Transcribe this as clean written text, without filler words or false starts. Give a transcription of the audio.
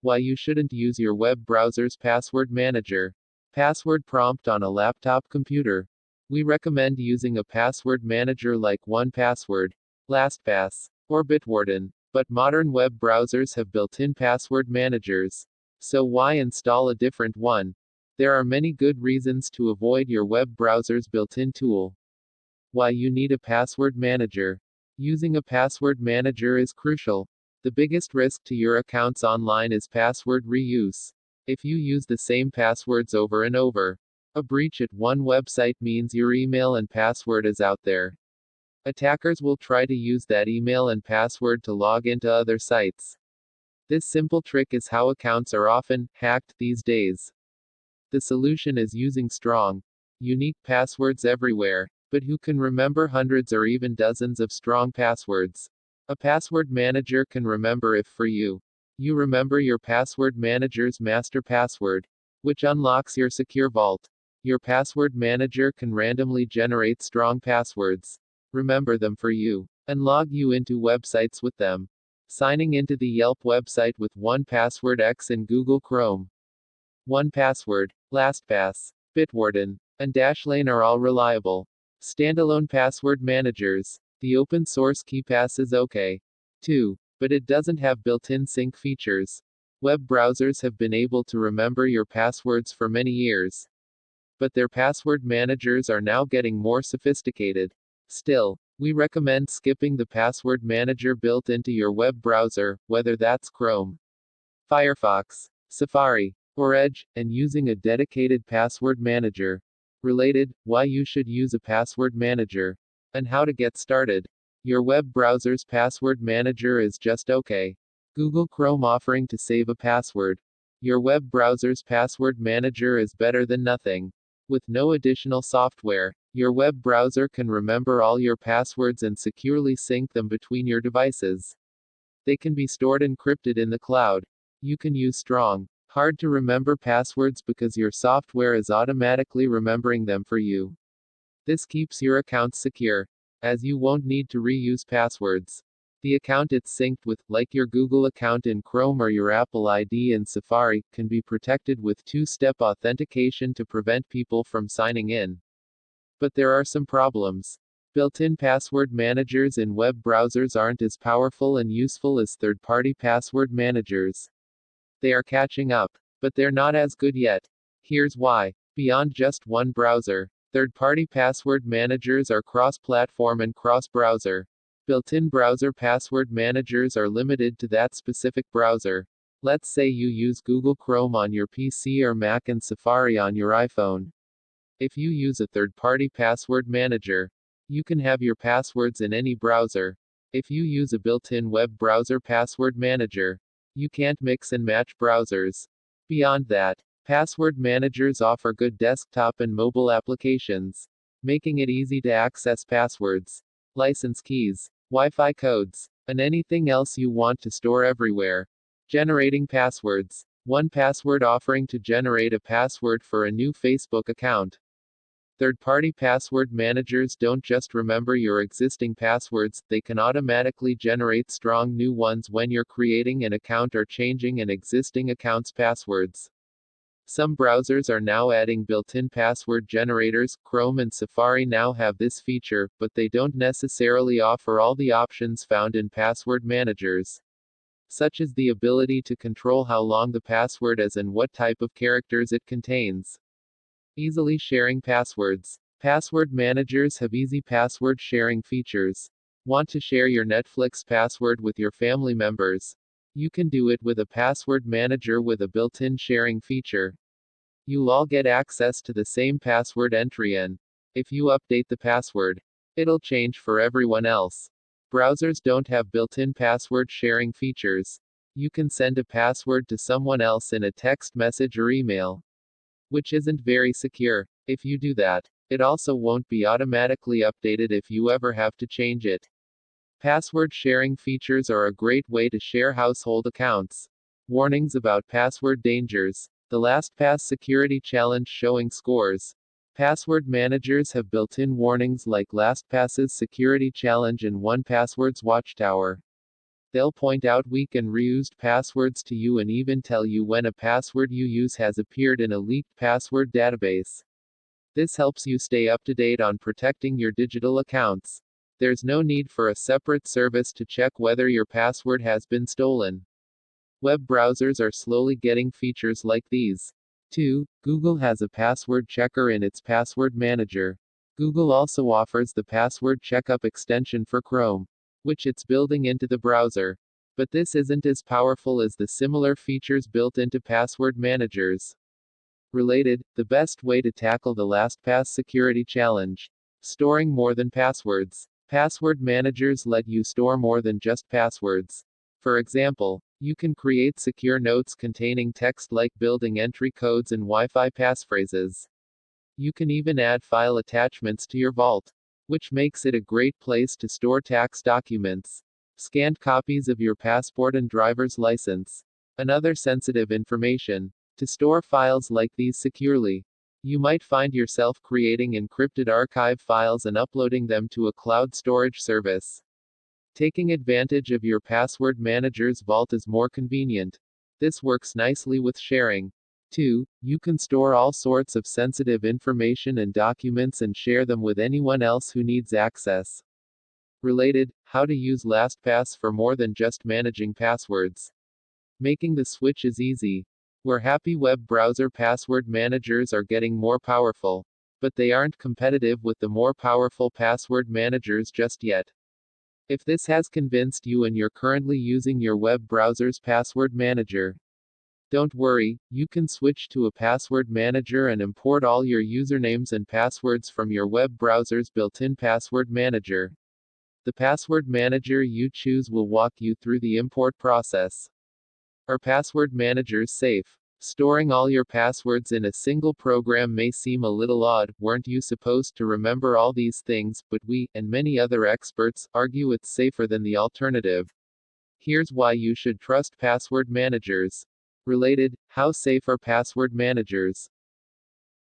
Why you shouldn't use your web browser's password manager. Password prompt on a laptop computer. We recommend using a password manager like 1Password, LastPass, or Bitwarden, but modern web browsers have built-in password managers. So why install a different one? There are many good reasons to avoid your web browser's built-in tool. Why you need a password manager. Using a password manager is crucial. The biggest risk to your accounts online is password reuse. If you use the same passwords over and over, a breach at one website means your email and password is out there. Attackers will try to use that email and password to log into other sites. This simple trick is how accounts are often hacked these days. The solution is using strong, unique passwords everywhere. But who can remember hundreds or even dozens of strong passwords? A password manager can remember if for you. You remember your password manager's master password, which unlocks your secure vault. Your password manager can randomly generate strong passwords, remember them for you, and log you into websites with them. Signing into the Yelp website with 1Password X in Google Chrome. 1Password, LastPass, Bitwarden, and Dashlane are all reliable standalone password managers. The open source KeePass is okay, too, but it doesn't have built-in sync features. Web browsers have been able to remember your passwords for many years, but their password managers are now getting more sophisticated. Still, we recommend skipping the password manager built into your web browser, whether that's Chrome, Firefox, Safari, or Edge, and using a dedicated password manager. Related, why you should use a password manager, and how to get started. Your web browser's password manager is just okay. Google Chrome offering to save a password. Your web browser's password manager is better than nothing. With no additional software, your web browser can remember all your passwords and securely sync them between your devices. They can be stored encrypted in the cloud. You can use strong, hard to remember passwords because your software is automatically remembering them for you. This keeps your accounts secure, as you won't need to reuse passwords. The account it's synced with, like your Google account in Chrome or your Apple ID in Safari, can be protected with two-step authentication to prevent people from signing in. But there are some problems. Built-in password managers in web browsers aren't as powerful and useful as third-party password managers. They are catching up, but they're not as good yet. Here's why. Beyond just one browser, third-party password managers are cross-platform and cross-browser. Built-in browser password managers are limited to that specific browser. Let's say you use Google Chrome on your PC or Mac and Safari on your iPhone. If you use a third-party password manager, you can have your passwords in any browser. If you use a built-in web browser password manager, you can't mix and match browsers. Beyond that, password managers offer good desktop and mobile applications, making it easy to access passwords, license keys, Wi-Fi codes, and anything else you want to store everywhere. Generating passwords. 1Password offering to generate a password for a new Facebook account. Third-party password managers don't just remember your existing passwords, they can automatically generate strong new ones when you're creating an account or changing an existing account's passwords. Some browsers are now adding built-in password generators. Chrome and Safari now have this feature, but they don't necessarily offer all the options found in password managers, such as the ability to control how long the password is and what type of characters it contains. Easily sharing passwords. Password managers have easy password sharing features. Want to share your Netflix password with your family members? You can do it with a password manager with a built-in sharing feature. You'll all get access to the same password entry and, if you update the password, it'll change for everyone else. Browsers don't have built-in password sharing features. You can send a password to someone else in a text message or email, which isn't very secure. If you do that, it also won't be automatically updated if you ever have to change it. Password sharing features are a great way to share household accounts. Warnings about password dangers. The LastPass security challenge showing scores. Password managers have built-in warnings like LastPass's security challenge and 1Password's watchtower. They'll point out weak and reused passwords to you and even tell you when a password you use has appeared in a leaked password database. This helps you stay up to date on protecting your digital accounts. There's no need for a separate service to check whether your password has been stolen. Web browsers are slowly getting features like these. 2. Google has a password checker in its password manager. Google also offers the password checkup extension for Chrome, which it's building into the browser. But this isn't as powerful as the similar features built into password managers. Related, the best way to tackle the LastPass security challenge. Storing more than passwords. Password managers let you store more than just passwords. For example, you can create secure notes containing text like building entry codes and Wi-Fi passphrases. You can even add file attachments to your vault, which makes it a great place to store tax documents, scanned copies of your passport and driver's license, and other sensitive information. To store files like these securely, you might find yourself creating encrypted archive files and uploading them to a cloud storage service. Taking advantage of your password manager's vault is more convenient. This works nicely with sharing. 2. You can store all sorts of sensitive information and documents and share them with anyone else who needs access. Related, how to use LastPass for more than just managing passwords. Making the switch is easy. We're happy web browser password managers are getting more powerful, but they aren't competitive with the more powerful password managers just yet. If this has convinced you and you're currently using your web browser's password manager, don't worry, you can switch to a password manager and import all your usernames and passwords from your web browser's built-in password manager. The password manager you choose will walk you through the import process. Are password managers safe? Storing all your passwords in a single program may seem a little odd. Weren't you supposed to remember all these things? But we, and many other experts, argue it's safer than the alternative. Here's why you should trust password managers. Related, how safe are password managers?